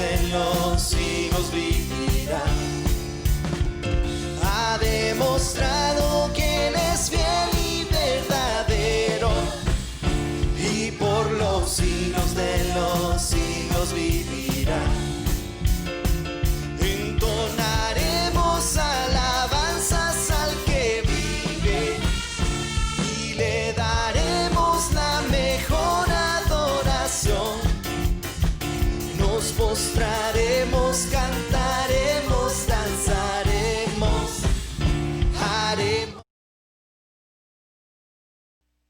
de los siglos vivirá. Ha demostrado que Él es fiel y verdadero, y por los siglos de los siglos vivirá. Entonaremos alabanzas al que vive y le daremos la mejor adoración. Nos postraremos, cantaremos, danzaremos, haremos.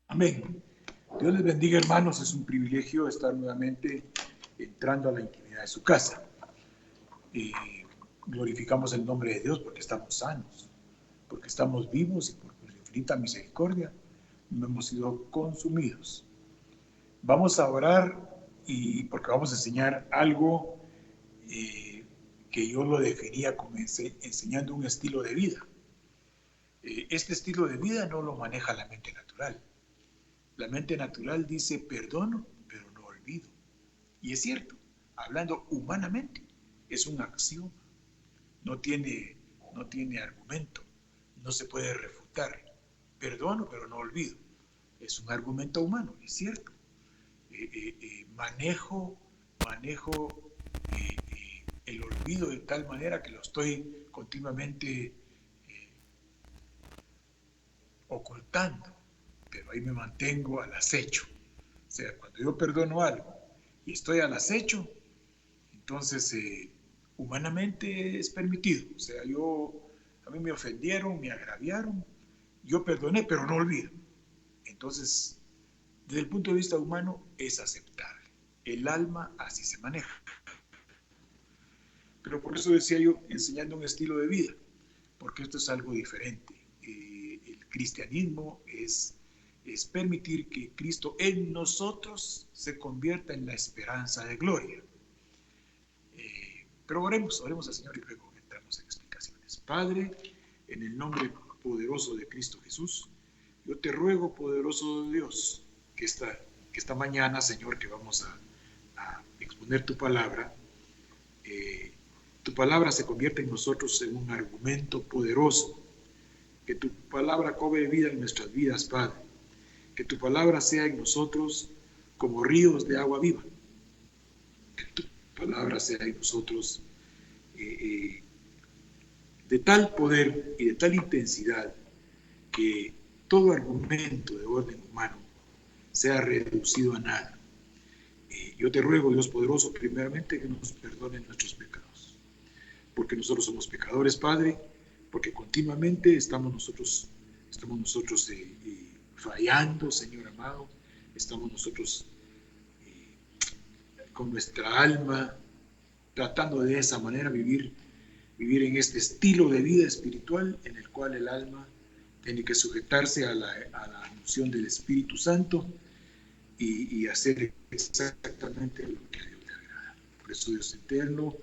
Amén. Dios les bendiga, hermanos. Es un privilegio estar nuevamente entrando a la intimidad de su casa. Glorificamos el nombre de Dios porque estamos sanos, porque estamos vivos y por su infinita misericordia no hemos sido consumidos. Vamos a orar y porque vamos a enseñar algo que yo lo definía como enseñando un estilo de vida. Este estilo de vida no lo maneja la mente natural. La mente natural dice perdono, pero no olvido. Y es cierto, hablando humanamente, es una acción. No tiene argumento, no se puede refutar. Perdono, pero no olvido. Es un argumento humano, es cierto. Manejo el olvido de tal manera que lo estoy continuamente ocultando, pero ahí me mantengo al acecho. O sea, cuando yo perdono algo y estoy al acecho, entonces humanamente es permitido. O sea, a mí me ofendieron, me agraviaron, yo perdoné, pero no olvido. Entonces, desde el punto de vista humano, es aceptable. El alma así se maneja. Pero por eso decía yo, enseñando un estilo de vida, porque esto es algo diferente. El cristianismo es permitir que Cristo en nosotros se convierta en la esperanza de gloria. Pero oremos al Señor y luego entramos en explicaciones. Padre, en el nombre poderoso de Cristo Jesús, yo te ruego, poderoso Dios, que esta mañana, Señor, que vamos a exponer tu palabra se convierta en nosotros en un argumento poderoso, que tu palabra cobre vida en nuestras vidas, Padre, que tu palabra sea en nosotros como ríos de agua viva, que tu palabra sea en nosotros de tal poder y de tal intensidad que todo argumento de orden humano sea reducido a nada. Yo te ruego, Dios poderoso, primeramente que nos perdonen nuestros pecados, porque nosotros somos pecadores, Padre, porque continuamente estamos nosotros fallando, Señor amado, estamos nosotros con nuestra alma tratando de esa manera vivir en este estilo de vida espiritual en el cual el alma tiene que sujetarse a la unción del Espíritu Santo y hacer exactamente lo que a Dios le agrada. Por eso, Dios eterno,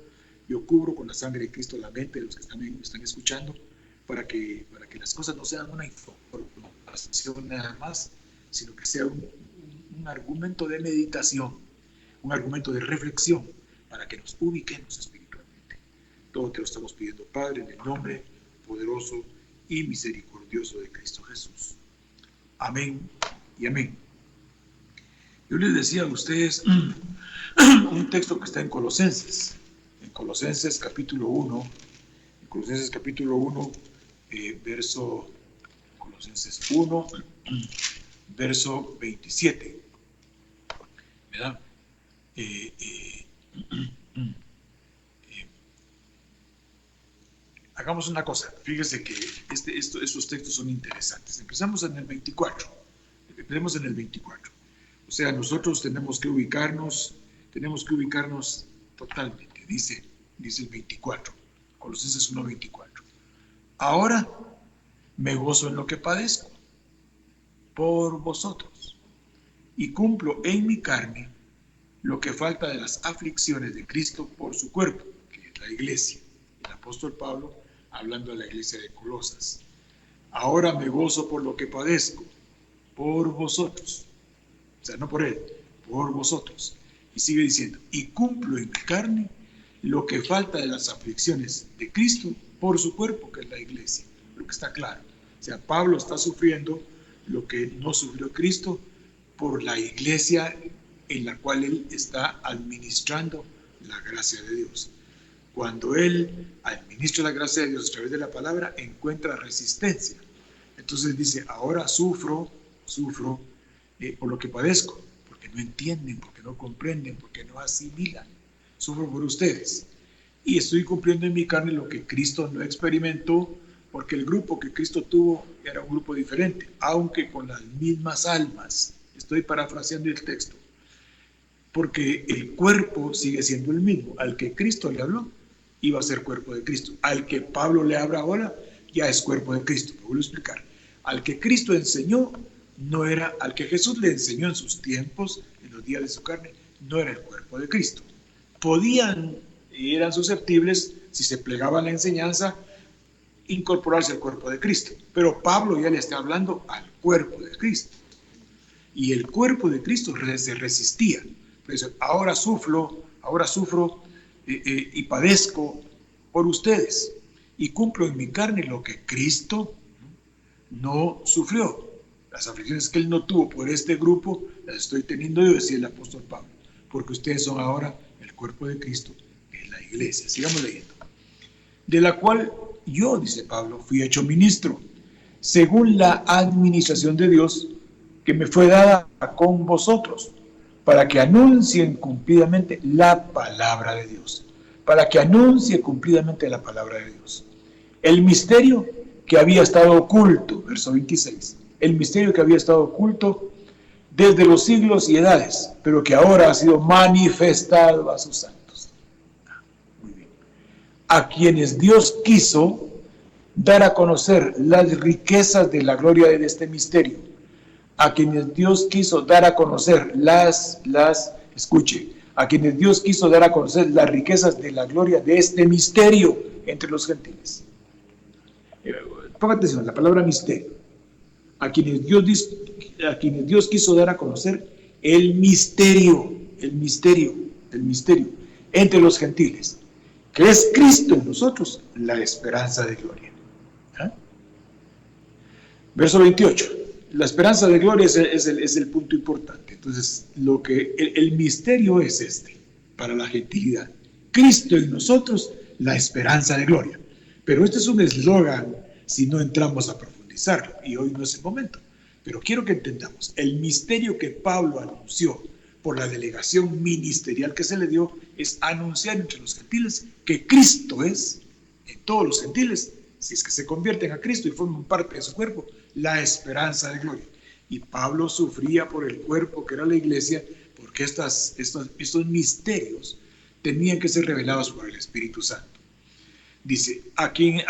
yo cubro con la sangre de Cristo la mente de los que están escuchando, para que las cosas no sean una información nada más, sino que sea un argumento de meditación, un argumento de reflexión, para que nos ubiquemos espiritualmente. Todo te lo estamos pidiendo, Padre, en el nombre poderoso y misericordioso de Cristo Jesús. Amén y amén. Yo les decía a ustedes un texto que está en Colosenses capítulo 1, Colosenses 1, verso 27, ¿verdad? Hagamos una cosa, fíjese que estos textos son interesantes. Empecemos en el 24. O sea, nosotros tenemos que ubicarnos totalmente, dice el 24, Colosenses 1:24. Ahora me gozo en lo que padezco por vosotros y cumplo en mi carne lo que falta de las aflicciones de Cristo por su cuerpo, que es la iglesia. El apóstol Pablo hablando a la iglesia de Colosas. Ahora me gozo por lo que padezco por vosotros. O sea, no por él, por vosotros. Y sigue diciendo, y cumplo en mi carne lo que falta de las aflicciones de Cristo por su cuerpo, que es la iglesia. Lo que está claro. O sea, Pablo está sufriendo lo que no sufrió Cristo por la iglesia en la cual él está administrando la gracia de Dios. Cuando él administra la gracia de Dios a través de la palabra, encuentra resistencia. Entonces dice, ahora sufro por lo que padezco, porque no entienden, porque no comprenden, porque no asimilan. Sufro por ustedes. Y estoy cumpliendo en mi carne lo que Cristo no experimentó, porque el grupo que Cristo tuvo era un grupo diferente, aunque con las mismas almas. Estoy parafraseando el texto. Porque el cuerpo sigue siendo el mismo. Al que Cristo le habló, iba a ser cuerpo de Cristo. Al que Pablo le habla ahora, ya es cuerpo de Cristo. Me vuelvo a explicar. Al que Cristo enseñó, no era, al que Jesús le enseñó en sus tiempos, en los días de su carne, no era el cuerpo de Cristo. Podían y eran susceptibles, si se plegaba la enseñanza, incorporarse al cuerpo de Cristo. Pero Pablo ya le está hablando al cuerpo de Cristo. Y el cuerpo de Cristo se resistía. Entonces, ahora sufro y padezco por ustedes. Y cumplo en mi carne lo que Cristo no sufrió. Las aflicciones que él no tuvo por este grupo, las estoy teniendo yo, decía el apóstol Pablo. Porque ustedes son ahora el cuerpo de Cristo, que es la iglesia. Sigamos leyendo. De la cual yo, dice Pablo, fui hecho ministro, según la administración de Dios que me fue dada con vosotros, para que anuncien cumplidamente la palabra de Dios. Para que anuncie cumplidamente la palabra de Dios. El misterio que había estado oculto, verso 26. El misterio que había estado oculto desde los siglos y edades, pero que ahora ha sido manifestado a sus santos. Muy bien. A quienes Dios quiso dar a conocer las riquezas de la gloria de este misterio. A quienes Dios quiso dar a conocer a quienes Dios quiso dar a conocer las riquezas de la gloria de este misterio entre los gentiles. Ponga atención, la palabra misterio. A quienes Dios quiso dar a conocer el misterio entre los gentiles, que es Cristo en nosotros, la esperanza de gloria. ¿Ah? Verso 28. La esperanza de gloria es el punto importante. Entonces, el misterio es este, para la gentilidad. Cristo en nosotros, la esperanza de gloria. Pero este es un eslogan si no entramos a profundizarlo, y hoy no es el momento. Pero quiero que entendamos, el misterio que Pablo anunció por la delegación ministerial que se le dio, es anunciar entre los gentiles que Cristo es, en todos los gentiles, si es que se convierten a Cristo y forman parte de su cuerpo, la esperanza de gloria. Y Pablo sufría por el cuerpo que era la iglesia, porque estos misterios tenían que ser revelados por el Espíritu Santo. Dice, a quien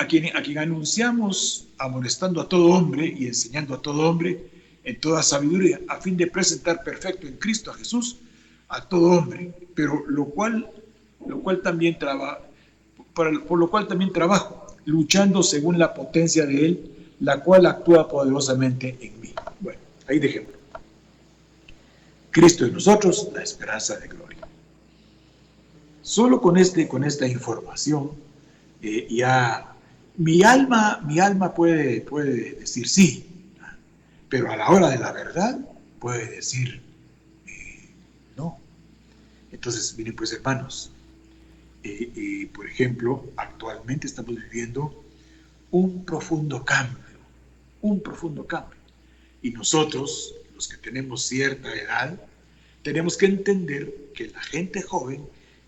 anunciamos, amonestando a todo hombre y enseñando a todo hombre en toda sabiduría, a fin de presentar perfecto en Cristo a Jesús a todo hombre, pero por lo cual también trabajo, luchando según la potencia de Él, la cual actúa poderosamente en mí. Bueno, ahí dejémoslo. Cristo en nosotros, la esperanza de gloria. Solo con esta información, ya mi alma puede decir sí, pero a la hora de la verdad puede decir no. Entonces, miren pues, hermanos, por ejemplo, actualmente estamos viviendo un profundo cambio, y nosotros, los que tenemos cierta edad, tenemos que entender que la gente joven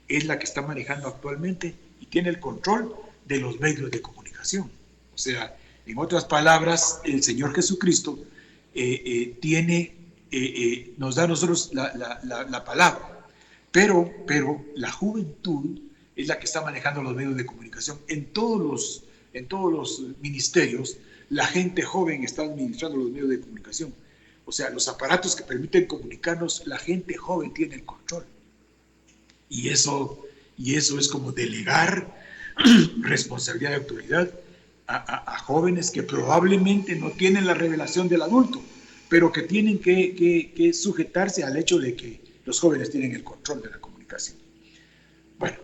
es la que está manejando actualmente y tiene el control de los medios de comunicación. O sea, en otras palabras, el Señor Jesucristo nos da a nosotros la palabra, pero la juventud es la que está manejando los medios de comunicación. En todos los ministerios, la gente joven está administrando los medios de comunicación. O sea, los aparatos que permiten comunicarnos, la gente joven tiene el control. Y eso es como delegar responsabilidad y autoridad a jóvenes que probablemente no tienen la revelación del adulto, pero que tienen que sujetarse al hecho de que los jóvenes tienen el control de la comunicación. Bueno,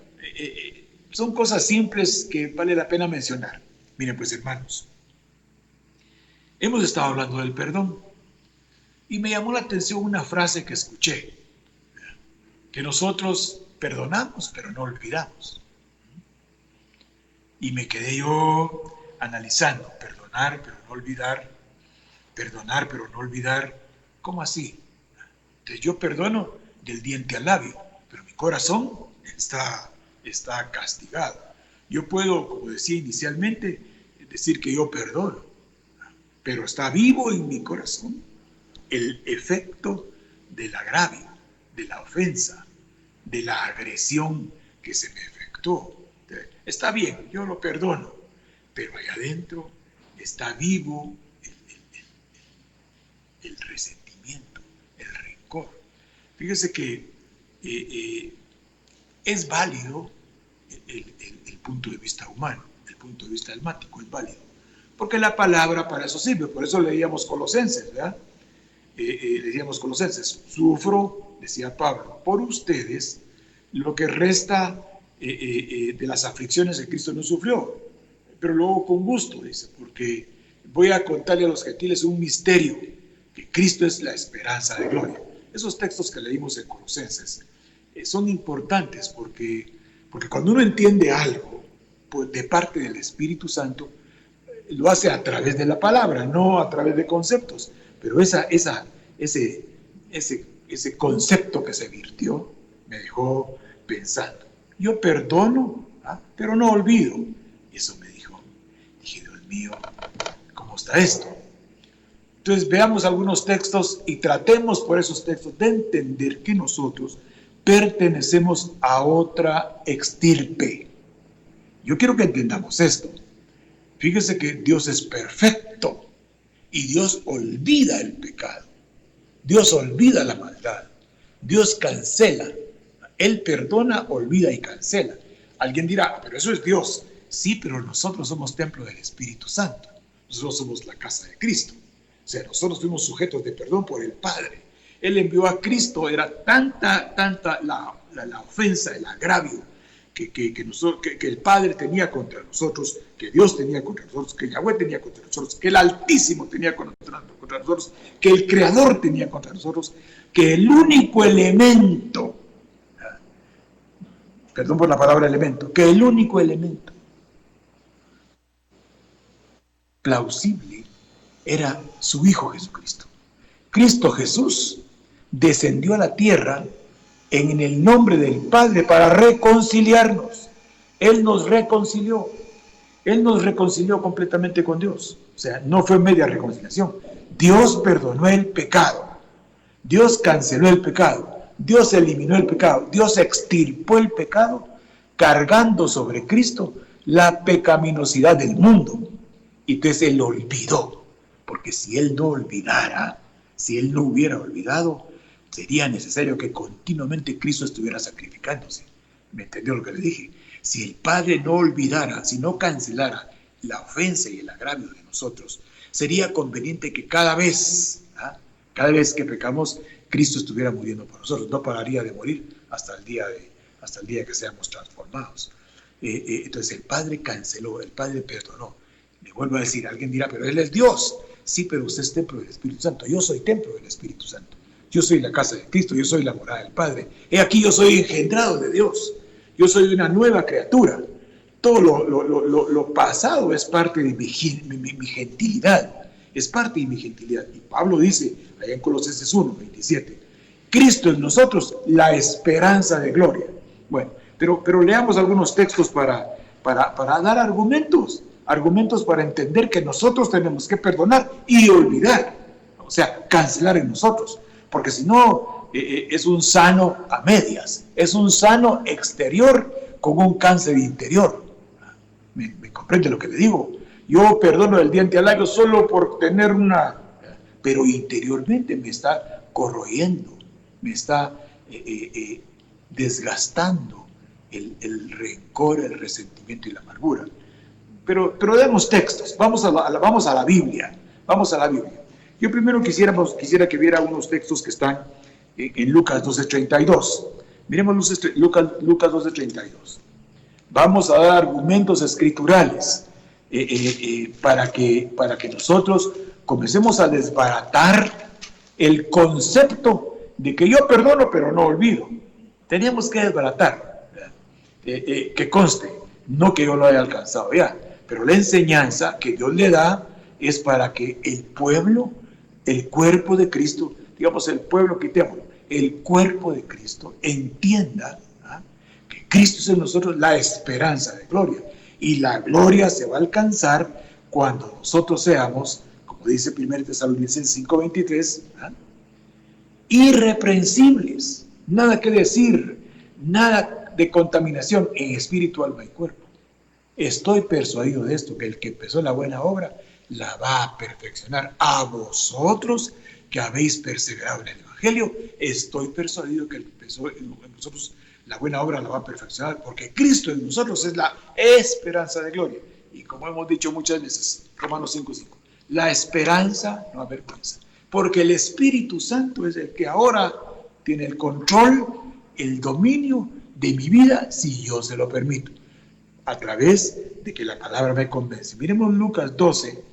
son cosas simples que vale la pena mencionar. Miren pues, hermanos, hemos estado hablando del perdón y me llamó la atención una frase que escuché, que nosotros perdonamos pero no olvidamos. Y me quedé yo analizando, perdonar pero no olvidar, perdonar pero no olvidar, ¿cómo así? Entonces yo perdono del diente al labio, pero mi corazón está castigado. Yo puedo, como decía inicialmente, decir que yo perdono, pero está vivo en mi corazón el efecto del agravio, de la ofensa, de la agresión que se me efectuó. Está bien, yo lo perdono, pero allá adentro está vivo el resentimiento, el rencor. Fíjese que es válido el punto de vista humano, el punto de vista almático es válido, porque la palabra para eso sirve. Por eso leíamos Colosenses, ¿verdad? Leíamos Colosenses, sufro, decía Pablo, por ustedes lo que resta de las aflicciones que Cristo no sufrió, pero luego con gusto, dice, porque voy a contarle a los gentiles un misterio, que Cristo es la esperanza de gloria. Esos textos que leímos en Colosenses son importantes porque cuando uno entiende algo pues, de parte del Espíritu Santo, lo hace a través de la palabra, no a través de conceptos. Pero ese concepto que se virtió me dejó pensando. Yo perdono, pero no olvido. Y eso me dijo, dije, Dios mío, ¿cómo está esto? Entonces veamos algunos textos y tratemos por esos textos de entender que nosotros pertenecemos a otra extirpe. Yo quiero que entendamos esto. Fíjese que Dios es perfecto y Dios olvida el pecado. Dios olvida la maldad. Dios cancela. Él perdona, olvida y cancela. Alguien dirá, pero eso es Dios. Sí, pero nosotros somos templo del Espíritu Santo. Nosotros somos la casa de Cristo. O sea, nosotros fuimos sujetos de perdón por el Padre. Él envió a Cristo, era tanta la ofensa, el agravio que el Padre tenía contra nosotros, que Dios tenía contra nosotros, que Yahweh tenía contra nosotros, que el Altísimo tenía contra nosotros, que el Creador tenía contra nosotros, que el único elemento, perdón por la palabra elemento, que el único elemento plausible era su Hijo Jesucristo. Cristo Jesús descendió a la tierra en el nombre del Padre para reconciliarnos. Él nos reconcilió. Él nos reconcilió completamente con Dios. O sea, no fue media reconciliación. Dios perdonó el pecado. Dios canceló el pecado. Dios eliminó el pecado. Dios extirpó el pecado, cargando sobre Cristo la pecaminosidad del mundo. Y entonces Él olvidó. Porque si Él no olvidara, si Él no hubiera olvidado, sería necesario que continuamente Cristo estuviera sacrificándose. ¿Me entendió lo que le dije? Si el Padre no olvidara, si no cancelara la ofensa y el agravio de nosotros, sería conveniente que cada vez que pecamos, Cristo estuviera muriendo por nosotros. No pararía de morir hasta el día que seamos transformados. Entonces el Padre canceló, el Padre perdonó. Le vuelvo a decir, alguien dirá, pero Él es Dios. Sí, pero usted es templo del Espíritu Santo. Yo soy templo del Espíritu Santo. Yo soy la casa de Cristo, yo soy la morada del Padre. He aquí yo soy engendrado de Dios. Yo soy una nueva criatura. Todo lo pasado es parte de mi gentilidad. Es parte de mi gentilidad. Y Pablo dice, allá en Colosenses 1, 27, Cristo en nosotros, la esperanza de gloria. Bueno, pero leamos algunos textos para dar argumentos para entender que nosotros tenemos que perdonar y olvidar. O sea, cancelar en nosotros. Porque si no, es un sano a medias, es un sano exterior con un cáncer interior. ¿Me comprende lo que le digo? Yo perdono el diente al labio solo por tener pero interiormente me está corroyendo, me está desgastando el rencor, el resentimiento y la amargura. Pero demos textos, vamos a la Biblia, Yo primero quisiera que viera unos textos que están en Lucas 12:32. Miremos Lucas 12:32. vamos a dar argumentos escriturales para que nosotros comencemos a desbaratar el concepto de que yo perdono pero no olvido. Tenemos que desbaratar, que conste, no que yo lo haya alcanzado ya, pero la enseñanza que Dios le da es para que el pueblo, el cuerpo de Cristo, digamos el pueblo, quitémoslo, el cuerpo de Cristo entienda que Cristo es en nosotros la esperanza de gloria. Y la gloria se va a alcanzar cuando nosotros seamos, como dice 1 Tesalonicenses 5:23, irreprensibles. Nada que decir, nada de contaminación en espíritu, alma y cuerpo. Estoy persuadido de esto, que el que empezó la buena obra la va a perfeccionar. A vosotros que habéis perseverado en el Evangelio, estoy persuadido que el que empezó en nosotros la buena obra la va a perfeccionar, porque Cristo en nosotros es la esperanza de gloria. Y como hemos dicho muchas veces, Romanos 5:5, la esperanza no avergüenza, porque el Espíritu Santo es el que ahora tiene el control, el dominio de mi vida, si yo se lo permito, a través de que la palabra me convence. Miremos Lucas 12,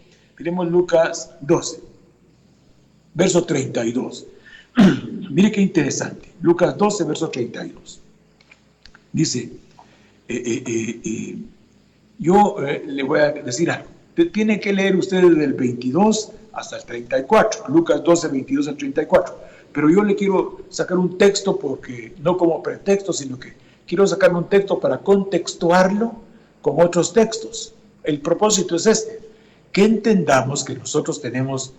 verso 32. Mire qué interesante. Lucas 12, verso 32. Dice, yo le voy a decir algo. Tiene que leer ustedes del 22 hasta el 34. Lucas 12, 22 al 34. Pero yo le quiero sacar un texto, porque no como pretexto, sino que quiero sacar un texto para contextuarlo con otros textos. El propósito es este, que entendamos que nosotros tenemos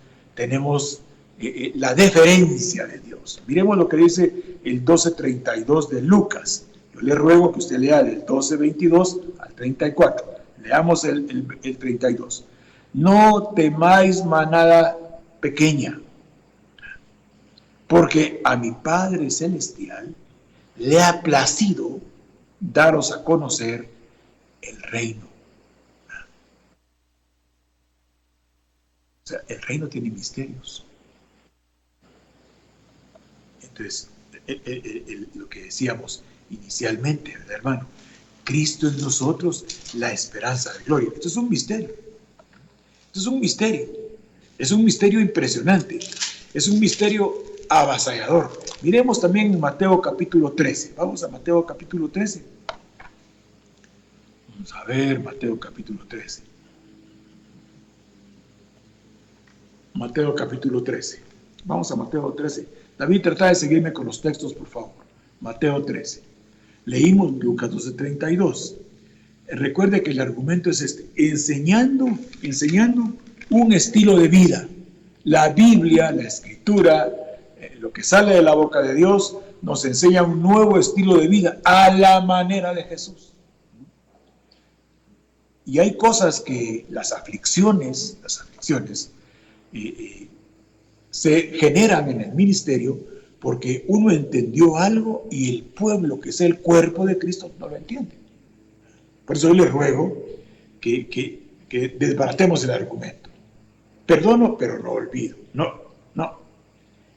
la deferencia de Dios. Miremos lo que dice el 12:32 de Lucas. Yo le ruego que usted lea del 12:22 al 34. Leamos el 32. No temáis manada pequeña, porque a mi Padre Celestial le ha placido daros a conocer el reino. O sea, el reino tiene misterios. Entonces, lo que decíamos inicialmente, ¿verdad, hermano? Cristo en nosotros, la esperanza de gloria. Esto es un misterio. Esto es un misterio. Es un misterio impresionante. Es un misterio avasallador. Miremos también en Mateo capítulo 13. Vamos a Mateo capítulo 13. Vamos a ver Mateo capítulo 13. Mateo capítulo 13. Vamos a Mateo 13. David, trata de seguirme con los textos, por favor. Mateo 13. Leímos Lucas 12:32. Recuerde que el argumento es este: enseñando un estilo de vida. La Biblia, la Escritura, lo que sale de la boca de Dios, nos enseña un nuevo estilo de vida a la manera de Jesús. Y hay cosas que las aflicciones se generan en el ministerio porque uno entendió algo y el pueblo, que es el cuerpo de Cristo, no lo entiende. Por eso yo le ruego que desbaratemos el argumento. Perdono, pero no olvido. No.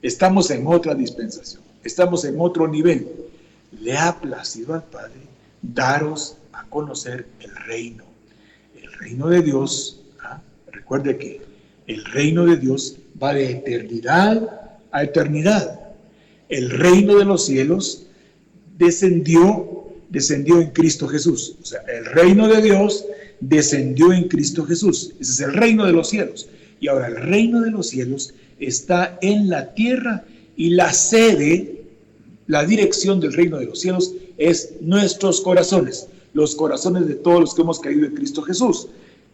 Estamos en otra dispensación. Estamos en otro nivel. Le ha placido al Padre daros a conocer el reino. El reino de Dios, recuerde que el reino de Dios va de eternidad a eternidad. El reino de los cielos descendió en Cristo Jesús. O sea, el reino de Dios descendió en Cristo Jesús. Ese es el reino de los cielos. Y ahora el reino de los cielos está en la tierra, y la sede, la dirección del reino de los cielos es nuestros corazones, los corazones de todos los que hemos caído en Cristo Jesús.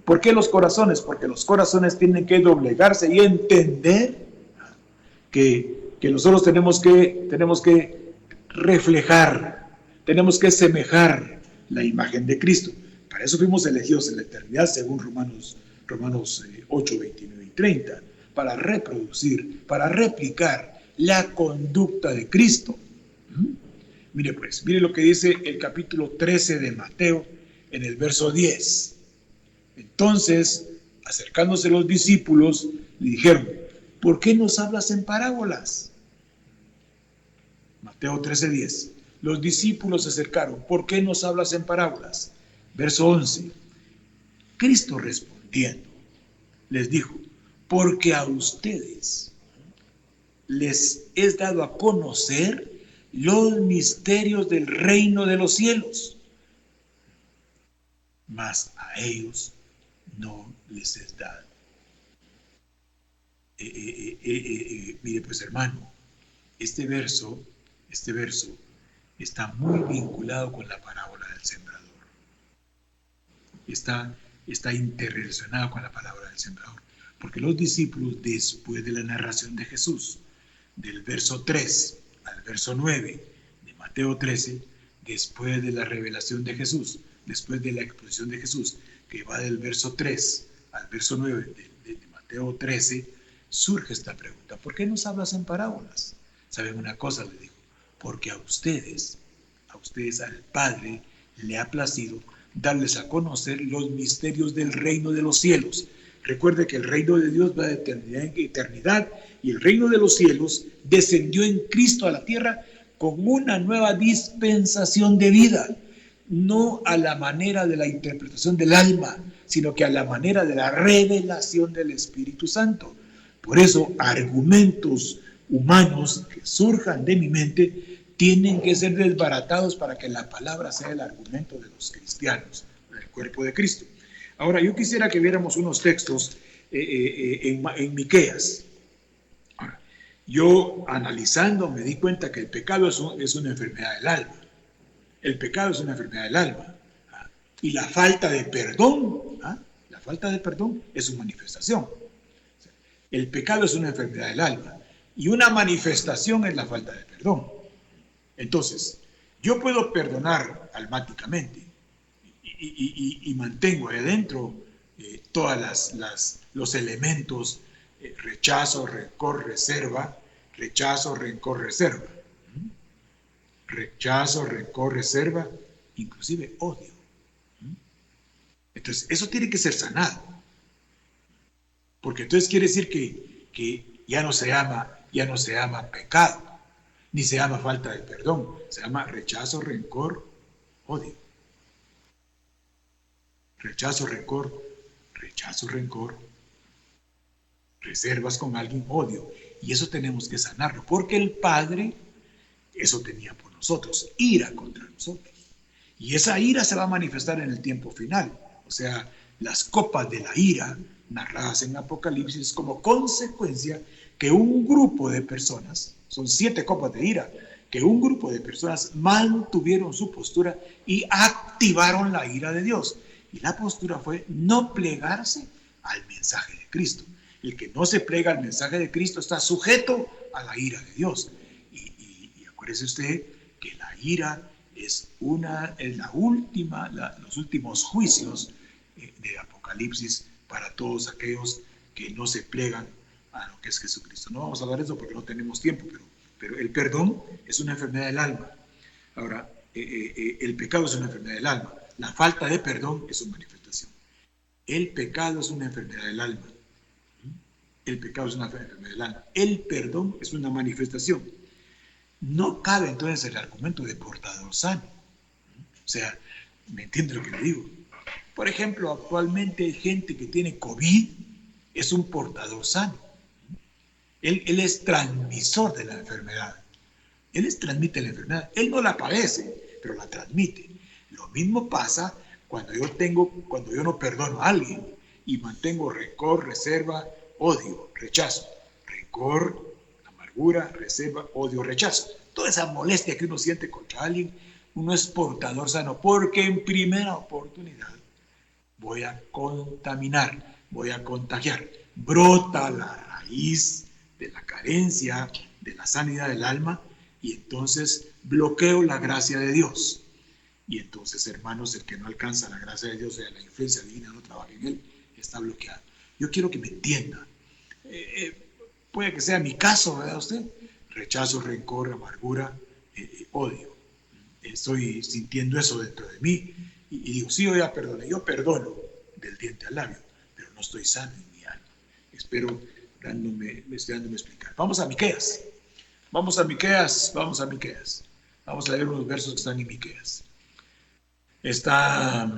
¿Por qué los corazones? Porque los corazones tienen que doblegarse y entender que nosotros tenemos que reflejar, tenemos que semejar la imagen de Cristo. Para eso fuimos elegidos en la eternidad, según Romanos 8, 29 y 30, para reproducir, para replicar la conducta de Cristo. Mire lo que dice el capítulo 13 de Mateo en el verso 10. Entonces, acercándose los discípulos, le dijeron: ¿por qué nos hablas en parábolas? Mateo 13:10. Los discípulos se acercaron: ¿por qué nos hablas en parábolas? Verso 11. Cristo respondiendo les dijo: porque a ustedes les es dado a conocer los misterios del reino de los cielos, mas a ellos no les es dado. Mire pues, hermano, este verso está muy vinculado con la parábola del sembrador. Está interrelacionado con la parábola del sembrador. Porque los discípulos, después de la narración de Jesús, del verso 3 al verso 9 de Mateo 13, después de la revelación de Jesús, después de la exposición de Jesús, que va del verso 3 al verso 9 de Mateo 13, surge esta pregunta: ¿por qué nos hablas en parábolas? ¿Saben una cosa? Le dijo: porque a ustedes, al Padre, le ha placido darles a conocer los misterios del reino de los cielos. Recuerde que el reino de Dios va de eternidad en eternidad, y el reino de los cielos descendió en Cristo a la tierra con una nueva dispensación de vida, no a la manera de la interpretación del alma, sino que a la manera de la revelación del Espíritu Santo. Por eso, argumentos humanos que surjan de mi mente tienen que ser desbaratados para que la palabra sea el argumento de los cristianos, del cuerpo de Cristo. Ahora, yo quisiera que viéramos unos textos en Miqueas. Ahora, yo analizando me di cuenta que el pecado es una enfermedad del alma. El pecado es una enfermedad del alma. Y la falta de perdón, la falta de perdón es su manifestación. El pecado es una enfermedad del alma. Y una manifestación es la falta de perdón. Entonces, yo puedo perdonar almáticamente y mantengo ahí adentro todos los elementos: rechazo, rencor, reserva, rechazo, rencor, reserva. Rechazo, rencor, reserva, inclusive odio. Entonces, eso tiene que ser sanado. Porque entonces quiere decir que ya no se llama pecado, ni se llama falta de perdón, se llama rechazo, rencor, odio. Rechazo, rencor, reservas con alguien, odio. Y eso tenemos que sanarlo, porque el Padre eso tenía por nosotros, ira contra nosotros. Y esa ira se va a manifestar en el tiempo final. O sea, las copas de la ira narradas en Apocalipsis como consecuencia que un grupo de personas, son 7 copas de ira, que un grupo de personas mantuvieron su postura y activaron la ira de Dios. Y la postura fue no plegarse al mensaje de Cristo. El que no se plega al mensaje de Cristo está sujeto a la ira de Dios. Y acuérdese usted que la ira es los últimos juicios de Apocalipsis para todos aquellos que no se plegan a lo que es Jesucristo. No vamos a hablar de eso porque no tenemos tiempo, pero el perdón es una enfermedad del alma. Ahora, el pecado es una enfermedad del alma. La falta de perdón es su manifestación. El pecado es una enfermedad del alma. El pecado es una enfermedad del alma. El perdón es una manifestación. No cabe entonces el argumento de portador sano. O sea, ¿me entiende lo que le digo? Por ejemplo, actualmente hay gente que tiene COVID, es un portador sano. Él es transmisor de la enfermedad. Él les transmite la enfermedad. Él no la padece, pero la transmite. Lo mismo pasa cuando yo no perdono a alguien y mantengo rencor, reserva, odio, rechazo. Rencor, amargura, reserva, odio, rechazo. Toda esa molestia que uno siente contra alguien, uno es portador sano, porque en primera oportunidad voy a contaminar, voy a contagiar. Brota la raíz de la carencia, de la sanidad del alma, y entonces bloqueo la gracia de Dios. Y entonces, hermanos, el que no alcanza la gracia de Dios, o sea, la influencia divina no trabaja en él, está bloqueado. Yo quiero que me entienda. Puede que sea mi caso, ¿verdad usted? Rechazo, rencor, amargura, odio. Estoy sintiendo eso dentro de mí y digo, sí, yo ya perdoné, yo perdono del diente al labio, pero no estoy sano en mi alma. Espero dándome explicar. Vamos a Miqueas. Vamos a Miqueas. Vamos a leer unos versos que están en Miqueas. está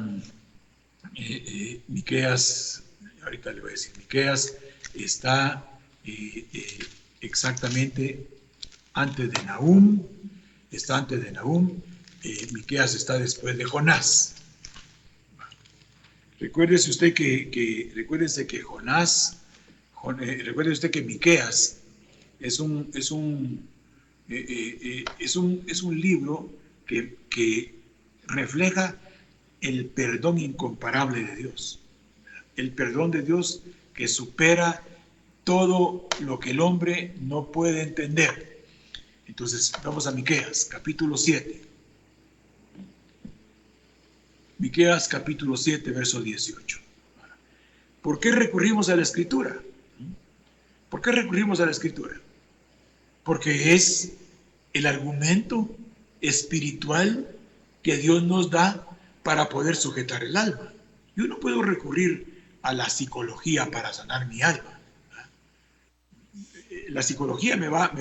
Miqueas, ahorita le voy a decir, Miqueas está exactamente antes de Nahum, está antes de Nahum, Miqueas está después de Jonás. Recuérdese usted recuérdese que Jonás, recuerde usted que Miqueas es un libro que refleja el perdón incomparable de Dios, el perdón de Dios que supera todo lo que el hombre no puede entender. Entonces, vamos a Miqueas, capítulo 7. Miqueas, capítulo 7, verso 18. ¿Por qué recurrimos a la Escritura? ¿Por qué recurrimos a la Escritura? Porque es el argumento espiritual que Dios nos da para poder sujetar el alma. Yo no puedo recurrir a la psicología para sanar mi alma. La psicología me va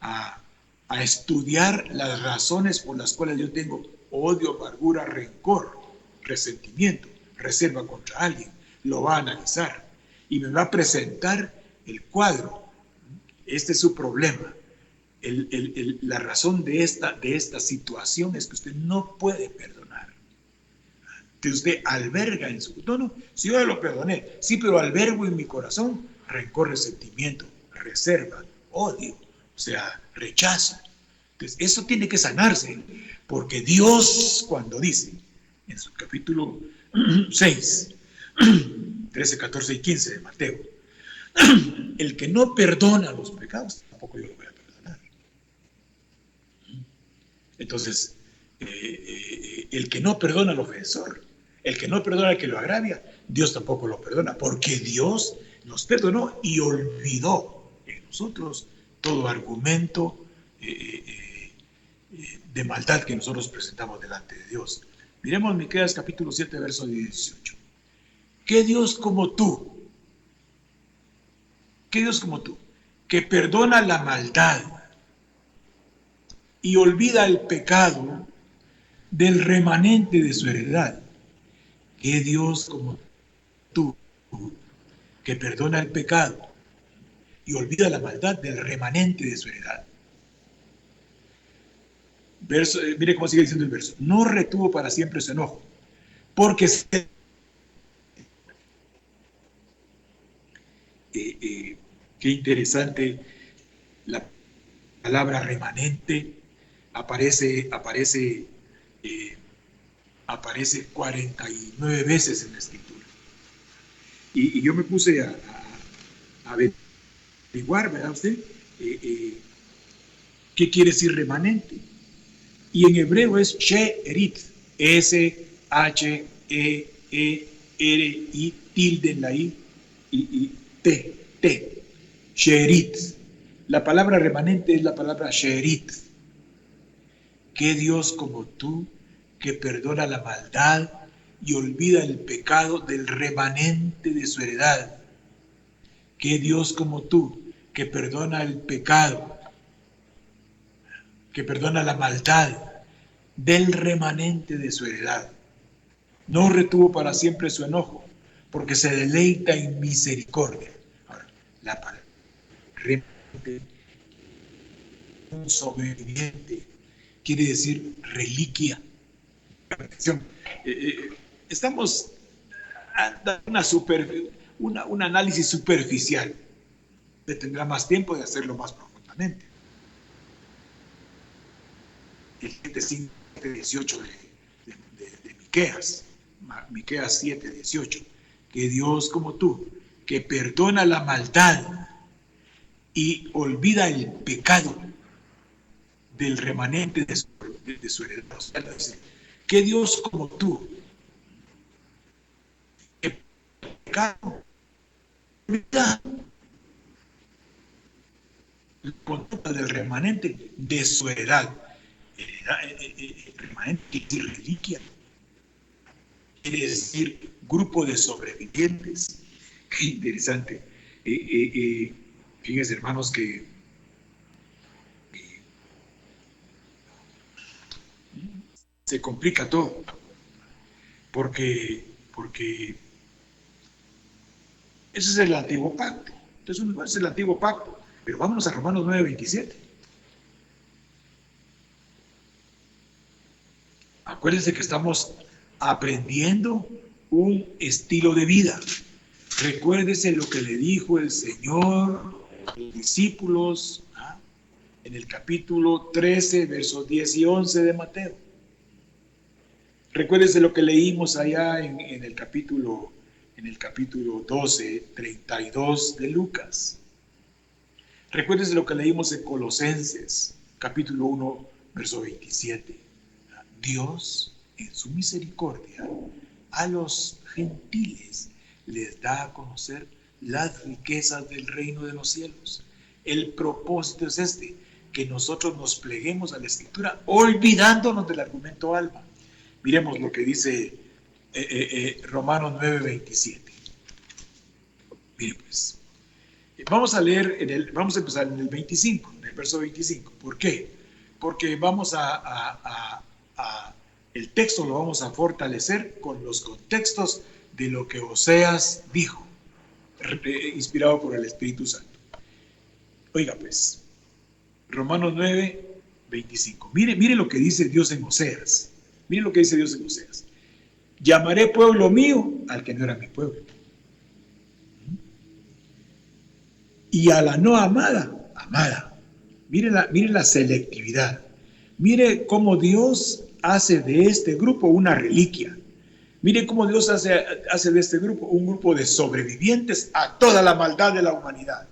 a estudiar las razones por las cuales yo tengo odio, amargura, rencor, resentimiento, reserva contra alguien. Lo va a analizar y me va a presentar el cuadro. Este es su problema. La razón de esta situación es que usted no puede perdonar. Que usted alberga en su... No, si yo lo perdoné, sí, pero albergo en mi corazón rencor, resentimiento, reserva, odio, o sea, rechazo. Entonces, eso tiene que sanarse, porque Dios, cuando dice en su capítulo 6, 13, 14 y 15 de Mateo, el que no perdona los pecados, tampoco yo lo voy a perdonar. Entonces, el que no perdona al ofensor, el que no perdona al que lo agravia, Dios tampoco lo perdona, porque Dios nos perdonó y olvidó en nosotros todo argumento de maldad que nosotros presentamos delante de Dios. Miremos Miqueas capítulo 7, verso 18. ¿Qué Dios como tú? ¿Qué Dios como tú? Que perdona la maldad y olvida el pecado del remanente de su heredad. ¿Qué Dios como tú? Que perdona el pecado y olvida la maldad del remanente de su heredad. Mire cómo sigue diciendo el verso. No retuvo para siempre su enojo, porque qué interesante, la palabra remanente aparece 49 veces en la Escritura. Y yo me puse a averiguar, ¿verdad usted? ¿Qué quiere decir remanente? Y en hebreo es she'erit, S-H-E-E-R-I, tilde en la I, y T, she'erit. La palabra remanente es la palabra she'erit. ¿Qué Dios como tú, que perdona la maldad y olvida el pecado del remanente de su heredad? ¿Qué Dios como tú, que perdona el pecado, que perdona la maldad del remanente de su heredad? No retuvo para siempre su enojo, porque se deleita en misericordia. Ahora, la palabra remanente, un sobreviviente, quiere decir reliquia. Estamos dando un análisis superficial. Le tendrá más tiempo de hacerlo más profundamente. El 7:18 de Miqueas, Miqueas 7:18, que Dios como tú, que perdona la maldad y olvida el pecado del remanente de su heredad. O sea, que Dios como tú, que pecado, olvida la conducta del remanente de su heredad. Remanente quiere decir reliquia, quiere decir grupo de sobrevivientes. Qué interesante. Fíjense, hermanos, que se complica todo, porque ese es el antiguo pacto. Entonces, ese es el antiguo pacto. Pero vámonos a Romanos 9:27. Acuérdense que estamos aprendiendo un estilo de vida. Recuérdese lo que le dijo el Señor a los discípulos en el capítulo 13, versos 10 y 11 de Mateo. Recuérdese lo que leímos allá en el capítulo 12, 32 de Lucas. Recuérdese lo que leímos en Colosenses, capítulo 1, verso 27. Dios, en su misericordia, a los gentiles les da a conocer las riquezas del reino de los cielos. El propósito es este, que nosotros nos pleguemos a la Escritura, olvidándonos del argumento alma. Miremos lo que dice Romanos 9:27. Miren pues, vamos a empezar en el 25, en el verso 25. ¿Por qué? Porque vamos el texto lo vamos a fortalecer con los contextos de lo que Oseas dijo, inspirado por el Espíritu Santo. Oiga pues, Romanos 9:25. Mire lo que dice Dios en Oseas. Mire lo que dice Dios en Oseas. Llamaré pueblo mío al que no era mi pueblo. Y a la no amada, amada. Mire la selectividad. Mire cómo Dios hace de este grupo una reliquia. Mire cómo Dios hace de este grupo un grupo de sobrevivientes a toda la maldad de la humanidad.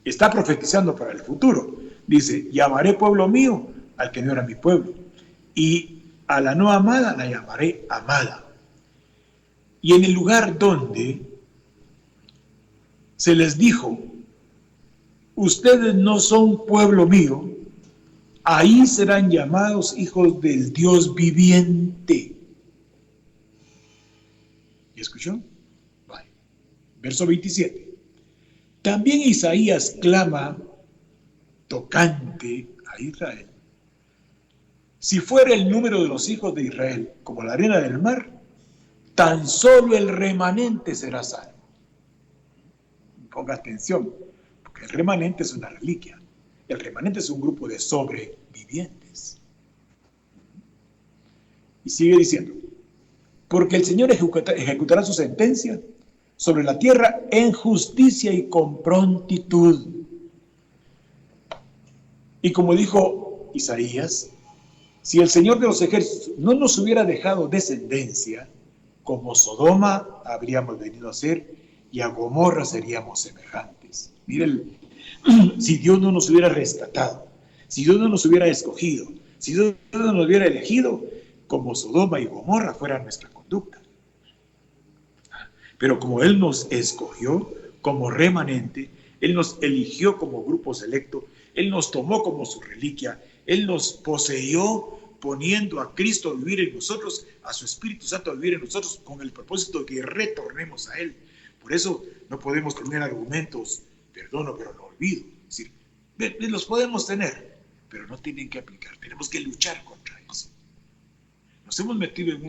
Está profetizando para el futuro. Dice, llamaré pueblo mío al que no era mi pueblo. Y a la no amada la llamaré amada. Y en el lugar donde se les dijo, ustedes no son pueblo mío, ahí serán llamados hijos del Dios viviente. ¿Y escuchó? Vale. Verso 27. También Isaías clama tocante a Israel. Si fuera el número de los hijos de Israel como la arena del mar, tan solo el remanente será salvo. Ponga atención, porque el remanente es una reliquia. El remanente es un grupo de sobrevivientes. Y sigue diciendo, porque el Señor ejecutará su sentencia sobre la tierra en justicia y con prontitud. Y como dijo Isaías, si el Señor de los ejércitos no nos hubiera dejado descendencia, como Sodoma habríamos venido a ser y a Gomorra seríamos semejantes. Miren, si Dios no nos hubiera rescatado, si Dios no nos hubiera escogido, si Dios no nos hubiera elegido, como Sodoma y Gomorra fuera nuestra conducta. Pero como Él nos escogió como remanente, Él nos eligió como grupo selecto, Él nos tomó como su reliquia, Él nos poseyó poniendo a Cristo a vivir en nosotros, a su Espíritu Santo a vivir en nosotros, con el propósito de que retornemos a Él. Por eso no podemos tener argumentos, perdono pero no olvido. Es decir, los podemos tener, pero no tienen que aplicar. Tenemos que luchar contra eso. Nos hemos metido en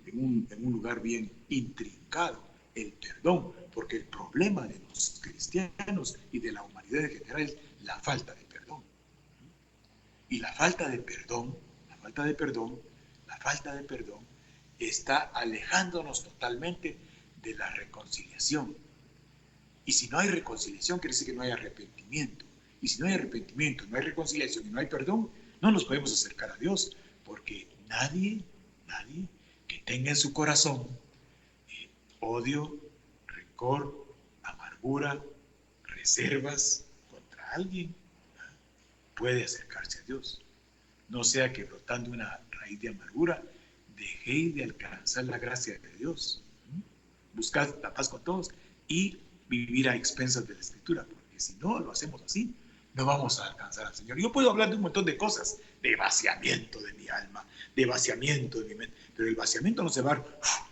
un lugar bien intrincado, el perdón, porque el problema de los cristianos y de la humanidad en general es la falta de perdón. Y la falta de perdón está alejándonos totalmente de la reconciliación. Y si no hay reconciliación, quiere decir que no hay arrepentimiento. Y si no hay arrepentimiento, no hay reconciliación y no hay perdón, no nos podemos acercar a Dios, porque nadie que tenga en su corazón odio, rencor, amargura, reservas contra alguien, puede acercarse a Dios. No sea que brotando una raíz de amargura dejéis de alcanzar la gracia de Dios. Buscad la paz con todos y vivir a expensas de la Escritura, porque si no lo hacemos así, no vamos a alcanzar al Señor. Yo puedo hablar de un montón de cosas, de vaciamiento de mi alma, de vaciamiento de mi mente, pero el vaciamiento no se va a...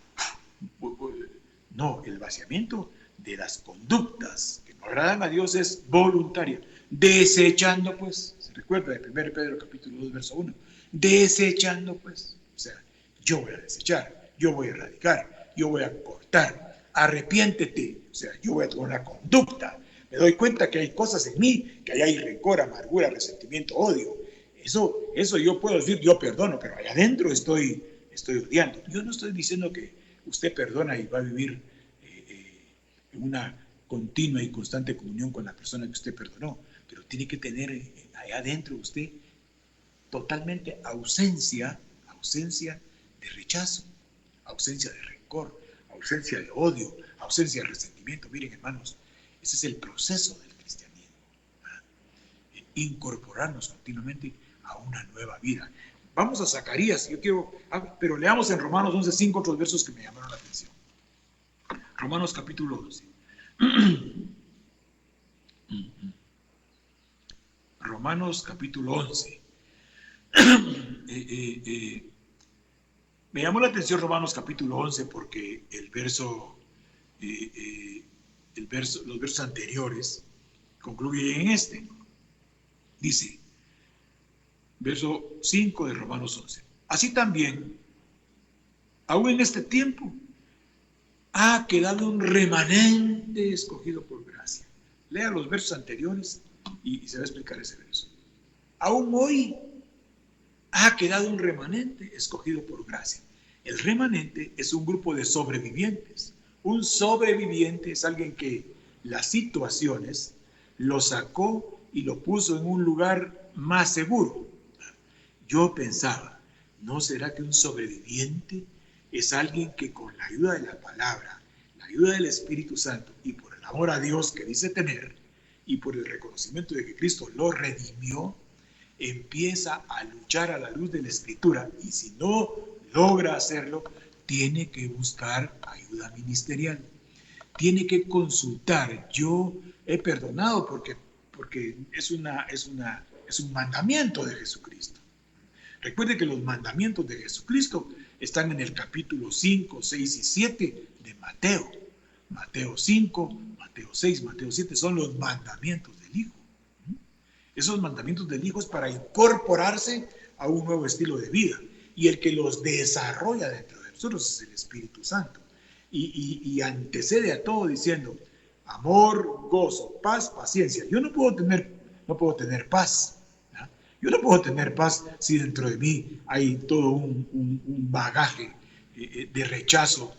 No, el vaciamiento de las conductas que no agradan a Dios es voluntaria, desechando, pues, se recuerda de 1 Pedro capítulo 2, verso 1, Desechando pues, o sea, yo voy a desechar, yo voy a erradicar, yo voy a cortar, arrepiéntete, o sea, yo voy a tomar una conducta. Me doy cuenta que hay cosas en mí, que hay rencor, amargura, resentimiento, odio. Eso yo puedo decir, yo perdono, pero allá adentro estoy odiando. Yo no estoy diciendo que usted perdona y va a vivir en una continua y constante comunión con la persona que usted perdonó, pero tiene que tener allá adentro usted totalmente ausencia de rechazo, ausencia de rencor, ausencia de odio, ausencia de resentimiento. Miren, hermanos, ese es el proceso del cristianismo, ¿verdad? Incorporarnos continuamente a una nueva vida. Vamos a Zacarías, pero leamos en Romanos 11:5 otros versos que me llamaron la atención. Romanos capítulo 11. Romanos capítulo 11. Me llamó la atención Romanos capítulo 11 porque los versos anteriores concluyen en este. Dice, verso 5 de Romanos 11. Así también, aún en este tiempo, ha quedado un remanente escogido por gracia. Lea los versos anteriores y se va a explicar ese verso. Aún hoy ha quedado un remanente escogido por gracia. El remanente es un grupo de sobrevivientes. Un sobreviviente es alguien que las situaciones lo sacó y lo puso en un lugar más seguro. Yo pensaba, ¿no será que un sobreviviente es alguien que con la ayuda de la palabra, la ayuda del Espíritu Santo y por el amor a Dios que dice tener y por el reconocimiento de que Cristo lo redimió, empieza a luchar a la luz de la Escritura, y si no logra hacerlo, tiene que buscar ayuda ministerial, tiene que consultar? Yo he perdonado porque es un mandamiento de Jesucristo. Recuerde que los mandamientos de Jesucristo están en el capítulo 5, 6 y 7 de Mateo. Mateo 5, Mateo 6, Mateo 7 son los mandamientos del Hijo. Esos mandamientos del Hijo es para incorporarse a un nuevo estilo de vida. Y el que los desarrolla dentro de nosotros es el Espíritu Santo. Y antecede a todo diciendo amor, gozo, paz, paciencia. Yo no puedo tener paz. Yo no puedo tener paz si dentro de mí hay todo un bagaje de rechazo,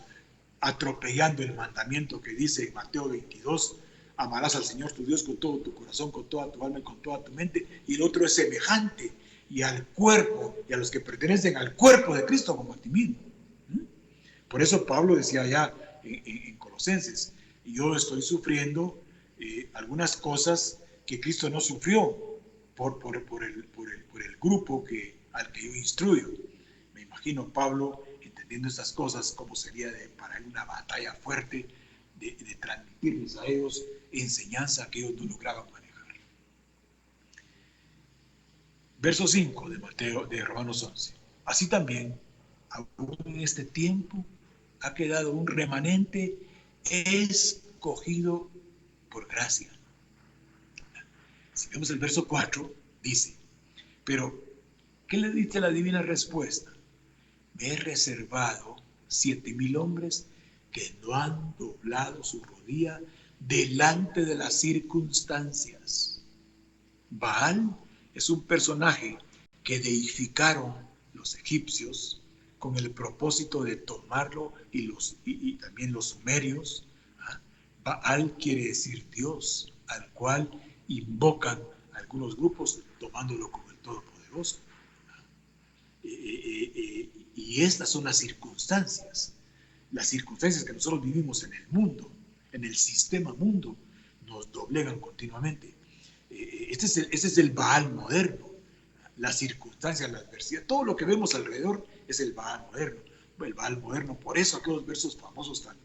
atropellando el mandamiento que dice en Mateo 22, amarás al Señor tu Dios con todo tu corazón, con toda tu alma y con toda tu mente, y el otro es semejante y al cuerpo y a los que pertenecen al cuerpo de Cristo como a ti mismo. Por eso Pablo decía allá en Colosenses, yo estoy sufriendo algunas cosas que Cristo no sufrió por el grupo al que yo instruyo. Me imagino Pablo entendiendo estas cosas, como sería para él una batalla fuerte de transmitirles a ellos enseñanza que ellos no lograban manejar. Verso 5 de Romanos 11. Así también, aún en este tiempo, ha quedado un remanente escogido por gracia. Si vemos el verso 4, dice, pero ¿qué le dice la divina respuesta? Me he reservado 7,000 hombres que no han doblado su rodilla delante de las circunstancias. Baal es un personaje que deificaron los egipcios con el propósito de tomarlo y también los sumerios. Baal quiere decir Dios, al cual invocan algunos grupos tomándolo como el Todopoderoso. Y estas son las circunstancias que nosotros vivimos en el mundo, en el sistema mundo, nos doblegan continuamente. Este es el Baal moderno, las circunstancias, la adversidad, todo lo que vemos alrededor es el Baal moderno. El Baal moderno, por eso aquellos versos famosos tan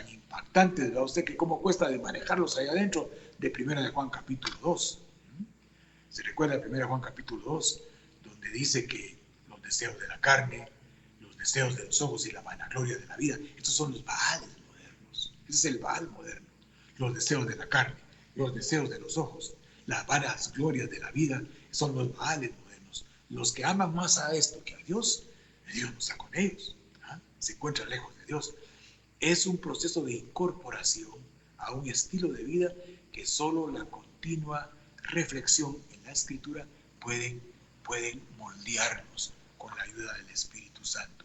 impactantes, ¿verdad usted? Que cómo cuesta de manejarlos allá adentro de 1 de Juan capítulo 2. ¿Se recuerda de 1 de Juan capítulo 2? Donde dice que los deseos de la carne, los deseos de los ojos y la vanagloria de la vida, estos son los Baales modernos. Ese es el Baal moderno. Los deseos de la carne, los deseos de los ojos, las vanas glorias de la vida, son los Baales modernos. los que aman más a esto que a Dios no está con ellos, se encuentran lejos de Dios. Es un proceso de incorporación a un estilo de vida que solo la continua reflexión en la Escritura pueden moldearnos con la ayuda del Espíritu Santo.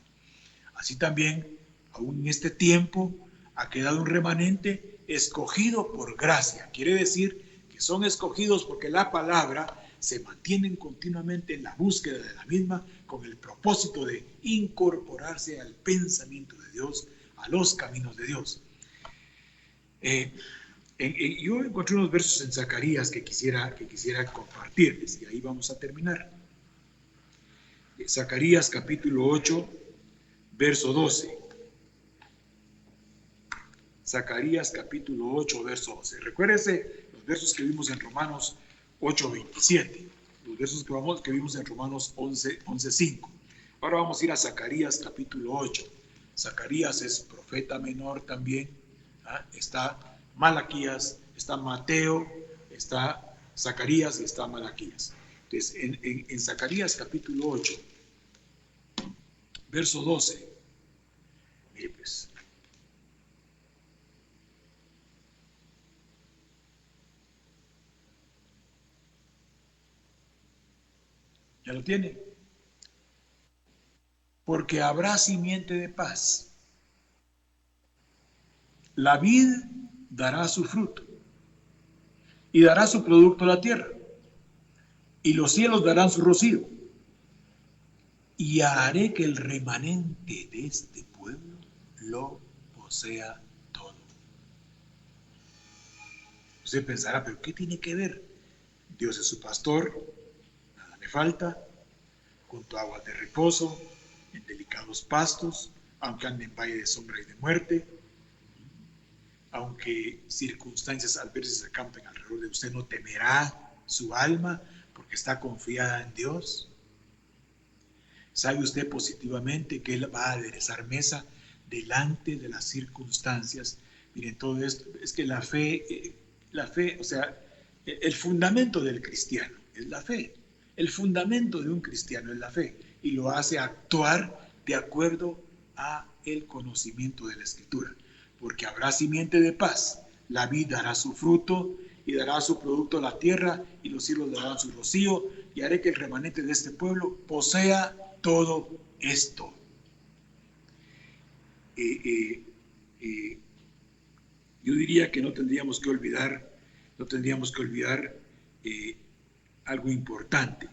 Así también, aún en este tiempo, ha quedado un remanente escogido por gracia. Quiere decir que son escogidos porque la palabra se mantienen continuamente en la búsqueda de la misma con el propósito de incorporarse al pensamiento de Dios, a los caminos de Dios. Yo encontré unos versos en Zacarías que quisiera compartirles y ahí vamos a terminar. Zacarías capítulo 8, verso 12. Zacarías capítulo 8, verso 12. Recuérdese los versos que vimos en Romanos 8, 27. Los versos que vimos en Romanos 11, 5. Ahora vamos a ir a Zacarías capítulo 8. Zacarías es profeta menor también. Está Malaquías, está Mateo, está Zacarías y está Malaquías. Entonces, en Zacarías capítulo 8, verso 12, mire pues, ¿ya lo tiene? Porque habrá simiente de paz. La vid dará su fruto y dará su producto a la tierra, y los cielos darán su rocío, y haré que el remanente de este pueblo lo posea todo. Usted pensará, ¿pero qué tiene que ver? Dios es su pastor, nada me falta, junto a aguas de reposo, en delicados pastos, aunque ande en valle de sombra y de muerte, aunque circunstancias adversas se acampen alrededor de usted, no temerá su alma porque está confiada en Dios. ¿Sabe usted positivamente que Él va a aderezar mesa delante de las circunstancias? Miren, todo esto es que la fe, o sea, el fundamento del cristiano es la fe. El fundamento de un cristiano es la fe y lo hace actuar de acuerdo a el conocimiento de la Escritura. Porque habrá simiente de paz, la vid dará su fruto y dará su producto a la tierra, y los cielos darán su rocío, y haré que el remanente de este pueblo posea todo esto. Yo diría que no tendríamos que olvidar algo importante.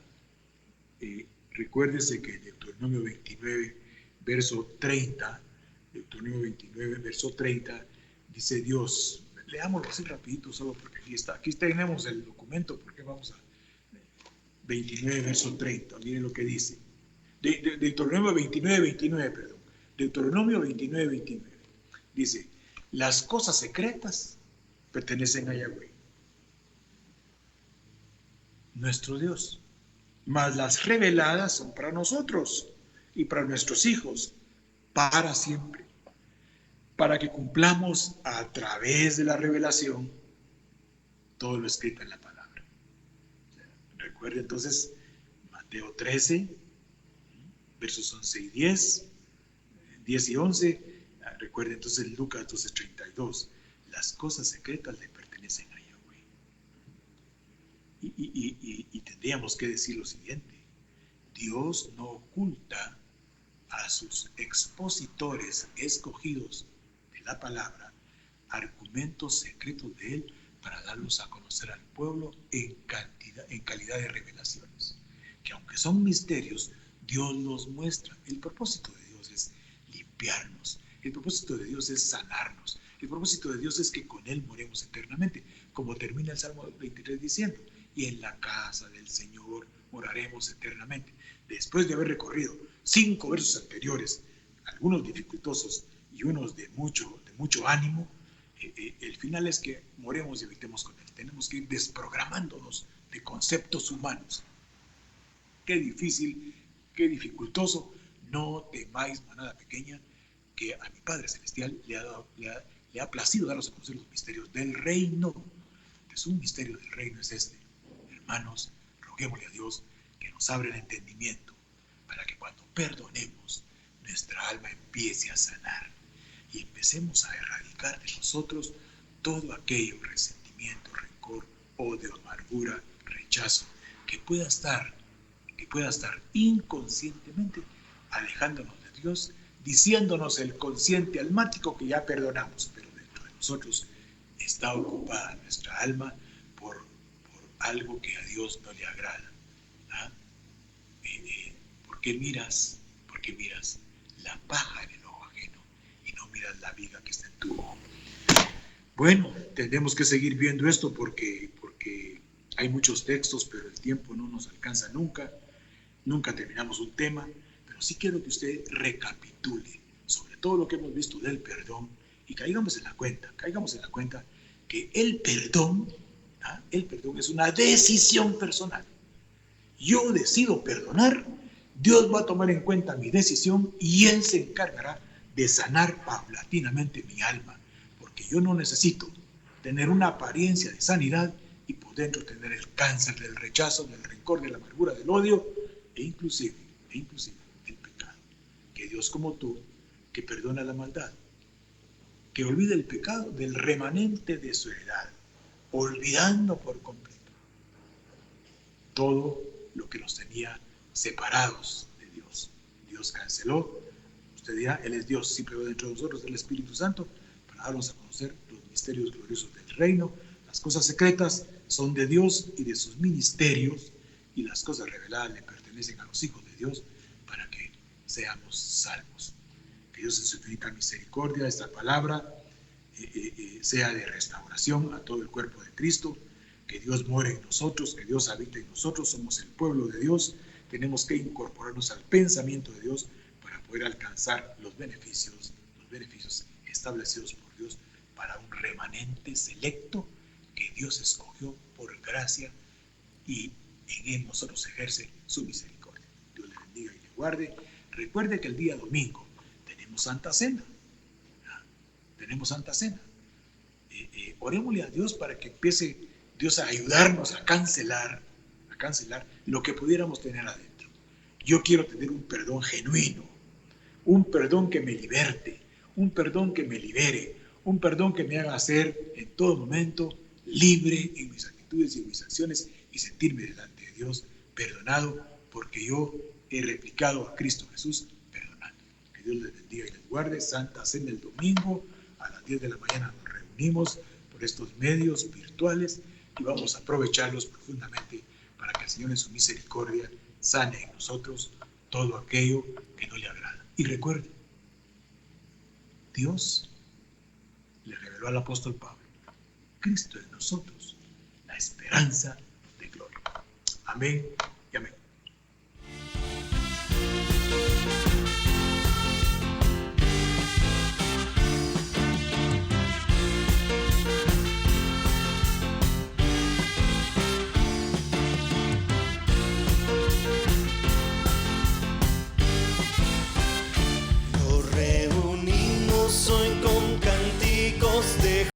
Recuérdese que en Deuteronomio 29, verso 30, dice Dios, leámoslo así rapidito, solo porque aquí tenemos el documento, porque vamos a 29, verso 30, miren lo que dice. Deuteronomio 29, Deuteronomio 29, 29. Dice, las cosas secretas pertenecen a Yahweh, nuestro Dios, mas las reveladas son para nosotros y para nuestros hijos, para siempre, para que cumplamos a través de la revelación todo lo escrito en la palabra. Recuerde entonces Mateo 13, versos 11 y 10 y 11. Recuerde entonces Lucas 12, 32. Las cosas secretas le pertenecen a Yahweh. Y tendríamos que decir lo siguiente: Dios no oculta a sus expositores escogidos de la palabra argumentos secretos de Él para darlos a conocer al pueblo en calidad de revelaciones, que aunque son misterios, Dios los muestra. El propósito de Dios es limpiarnos, el propósito de Dios es sanarnos, el propósito de Dios es que con Él moremos eternamente, como termina el Salmo 23 diciendo, y en la casa del Señor moraremos eternamente. Después de haber recorrido 5 versos anteriores, algunos dificultosos y unos de mucho ánimo, el final es que moremos y habitemos con Él. Tenemos que ir desprogramándonos de conceptos humanos. Qué difícil, qué dificultoso. No temáis, manada pequeña, que a mi Padre Celestial le ha placido daros a conocer los misterios del reino. Entonces, un misterio del reino es este. Hermanos, roguémosle a Dios que nos abra el entendimiento, para que cuando perdonemos, nuestra alma empiece a sanar y empecemos a erradicar de nosotros todo aquello, resentimiento, rencor, odio, amargura, rechazo, que pueda estar inconscientemente alejándonos de Dios, diciéndonos el consciente almático que ya perdonamos, pero dentro de nosotros está ocupada nuestra alma por algo que a Dios no le agrada. ¿Ah? ¿Por qué miras la paja en el ojo ajeno y no miras la viga que está en tu ojo? Bueno, tenemos que seguir viendo esto porque hay muchos textos, pero el tiempo no nos alcanza nunca terminamos un tema, pero sí quiero que usted recapitule sobre todo lo que hemos visto del perdón y caigamos en la cuenta que el perdón es una decisión personal. Yo decido perdonar, Dios va a tomar en cuenta mi decisión y Él se encargará de sanar paulatinamente mi alma, porque yo no necesito tener una apariencia de sanidad y por dentro tener el cáncer del rechazo, del rencor, de la amargura, del odio e inclusive el pecado. Que Dios como tú, que perdona la maldad, que olvida el pecado del remanente de su heredad, olvidando por completo todo lo que nos tenía separados de Dios. Dios canceló. Usted dirá, Él es Dios, siempre va dentro de nosotros el Espíritu Santo para darnos a conocer los misterios gloriosos del reino. Las cosas secretas son de Dios y de sus ministerios, y las cosas reveladas le pertenecen a los hijos de Dios para que seamos salvos. Que Dios en su infinita misericordia, esta palabra sea de restauración a todo el cuerpo de Cristo, que Dios muere en nosotros, que Dios habita en nosotros, somos el pueblo de Dios, tenemos que incorporarnos al pensamiento de Dios para poder alcanzar los beneficios establecidos por Dios para un remanente selecto que Dios escogió por gracia y en nosotros ejerce su misericordia. Dios le bendiga y le guarde. Recuerde que el día domingo tenemos Santa Cena. Orémosle a Dios para que empiece Dios a ayudarnos a cancelar lo que pudiéramos tener adentro. Yo quiero tener un perdón genuino, un perdón que me liberte, un perdón que me libere, un perdón que me haga ser en todo momento libre en mis actitudes y en mis acciones y sentirme delante de Dios perdonado porque yo he replicado a Cristo Jesús perdonando. Que Dios les bendiga y les guarde. Santa Cena el domingo a las 10 de la mañana nos reunimos por estos medios virtuales y vamos a aprovecharlos profundamente para que el Señor en su misericordia sane en nosotros todo aquello que no le agrada. Y recuerde, Dios le reveló al apóstol Pablo, Cristo en nosotros, la esperanza de gloria. Amén y amén.